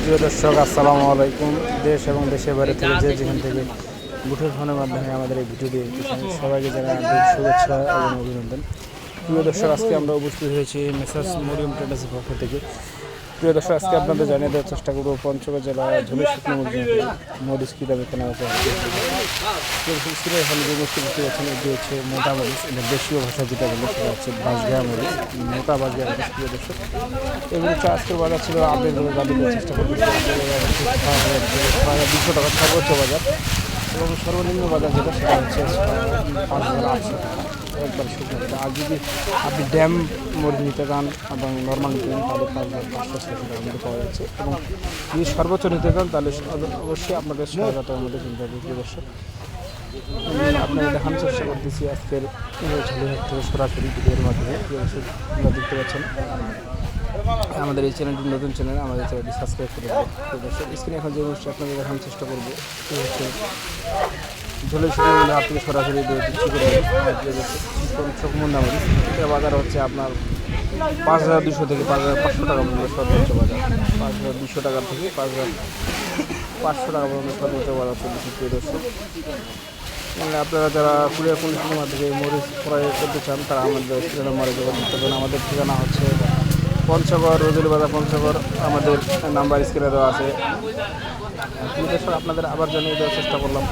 প্রিয় দর্শক, আসসালামু আলাইকুম। দেশ এবং দেশের বাইরে থেকে যেখান থেকে মুঠোর ফোনের মাধ্যমে আমাদের এই ভিডিও দিয়ে দেখতেছেন, সবাইকে জানাই আন্তরিক শুভেচ্ছা এবং অভিনন্দন। প্রিয় দর্শক, আজকে আমরা উপস্থিত হয়েছি মেসার্স মরিয়ম ট্রেডার্সের পক্ষ থেকে। প্রিয় দর্শক, আজকে আপনাদের জানিয়ে দেওয়ার চেষ্টা করবো পঞ্চগড় জেলার ঝুলি শুকনো মরিচ কী দামে কেনা হচ্ছে। এখানে যে মরিচটি বুঝতে পারছেন, এটি হচ্ছে মোটা মরিচ। এটা দেশীয় ভাষা যেটা বলে সেটা হচ্ছে বাঁশগা মরিচ, মোটা বাঁশগা মরিচ। প্রিয় দর্শক, এগুলো আজকের বাজার ছিল আপডেট করে দাবি দেওয়ার চেষ্টা করতেছি। 200 টাকা সর্বোচ্চ বাজার এবং সর্বনিম্ন বাজার যেটা সেটা হচ্ছে 5,800 টাকা একবার শুকনো। আর যদি আপনি ড্যাম মরিচ নিতে চান এবং নর্মাল নিতে চান তাহলে 5,500 টাকার মধ্যে পাওয়া যাচ্ছে, এবং যদি সর্বোচ্চ নিতে চান তাহলে অবশ্যই আপনাদের 6,000 টাকার মধ্যে কিনতে হবে। প্রিয় দর্শক, আপনাকে দেখানোর চেষ্টা করতেছি আজকের ঝালিহাট থেকে সরাসরি ভিডিওর মাধ্যমে। আপনারা দেখতে পাচ্ছেন আমাদের এই চ্যানেলটি নতুন চ্যানেল, আমাদের চ্যানেলটি সাবস্ক্রাইব করে দেবেন। স্ক্রিনে এখন যে জিনিসটা আপনাদের দেখানোর চেষ্টা করবো সেটা হচ্ছে ঝোলের শুকনো মূল্য হাত থেকে সরাসরি বিক্রি করে চোখ মুন্ডা মরিচ। এটা বাজার হচ্ছে আপনার 5,200 থেকে 5,500 টাকা পর্যন্ত সর্বোচ্চ বাজার। 5,200 টাকা থেকে 5,500 টাকা পর্যন্ত সর্বোচ্চ বাজার চলছে। প্রিয় দর্শক, মানে আপনারা যারা কুরিয়ার কন্ডিশনের মাধ্যমে মরিচ ক্রয় করতে চান তারা আমাদের স্ক্রিনের নম্বরে যোগাযোগ করবেন। আমাদের ঠিকানা হচ্ছে পঞ্চগড়, রজুলি বাজার, পঞ্চগড়। আমাদের নাম্বার স্ক্রিনে দেওয়া আছে। প্রিয় দর্শক, আপনাদের আবার জানিয়ে দেওয়ার চেষ্টা করলাম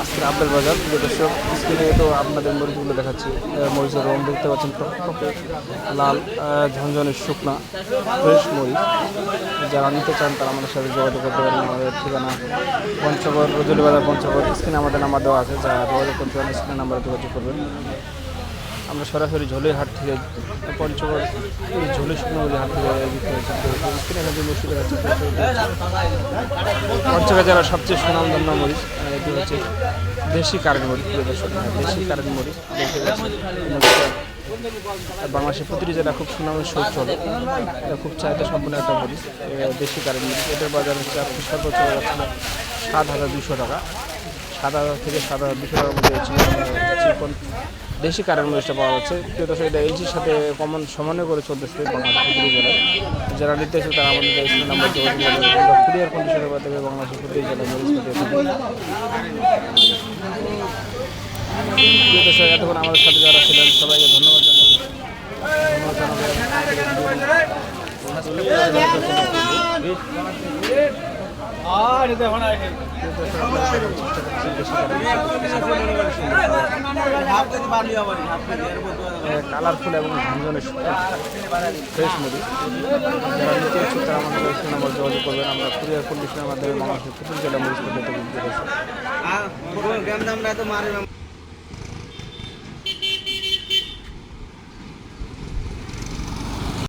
আজকের আপডেট বাজার। প্রিয় দর্শক, স্ক্রিনে তো আপনাদের মরিচগুলো দেখাচ্ছি। মরিচের রং দেখতে পাচ্ছেন টকটকে লাল, ঝনঝনে শুকনা ফ্রেশ মরিচ। যারা নিতে চান তারা আমাদের সাথে যোগাযোগ করতে পারেন। আমাদের ঠিকানা পঞ্চগড়, রজুলি বাজার, পঞ্চগড়। স্ক্রিনে আমাদের নাম্বার দেওয়া আছে, যারা যোগাযোগ করতে পারেন স্ক্রিনে নাম্বারে যোগাযোগ করবেন। আমরা সরাসরি ঝোলের হাট থেকে পঞ্চগড় ঝোলের শুকনো হাট থেকে বিক্রি হয়েছে। পঞ্চগড় জেলার সবচেয়ে সুনামধন্য মরিচ এটি হচ্ছে দেশি কারেন্ট মরিচ। দেশি কারেন্ট মরিচ দেখতে পাচ্ছি। বাংলাদেশের প্রতিটি জেলা খুব সুনামের সহ চলে, এটা খুব চাহিদা সম্পূর্ণ একটা মরিচ, দেশি কারেন্ট মরিচ। এটার বাজার হচ্ছে আপনি সর্বোচ্চ বাজার ছিল 7,200 টাকা। 7,000 থেকে 7,200 টাকার মধ্যে দেশি কারেন্ট মরিচটা পাওয়া যাচ্ছে। প্রিয় দর্শক, এটা এলজির সাথে সমন্বয় করে চলতেছে বাংলাদেশের প্রতিটি জেলায়। যারা নিতে চায় তারা আমাদের স্ক্রিন নাম্বার যোগাযোগ করবে। কুরিয়ার কন্ডিশনের মাধ্যমে বাংলাদেশের প্রতিটি জেলায় মরিচ পেতে থাকি। প্রিয় দর্শক, এতক্ষণ আমাদের সাথে যারা ছিলেন সবাইকে ধন্যবাদ জানাই। কালারফুল এবং ঝনঝনে ফ্রেশ মরিচ। যারা নিতে ইচ্ছুক তারা আমাদের স্ক্রিন নাম্বার যোগাযোগ করবেন। আমরা কুরিয়ার কন্ডিশনের মাধ্যমে বাংলাদেশের প্রতিটি জেলা মরিচ পেতে থাকি।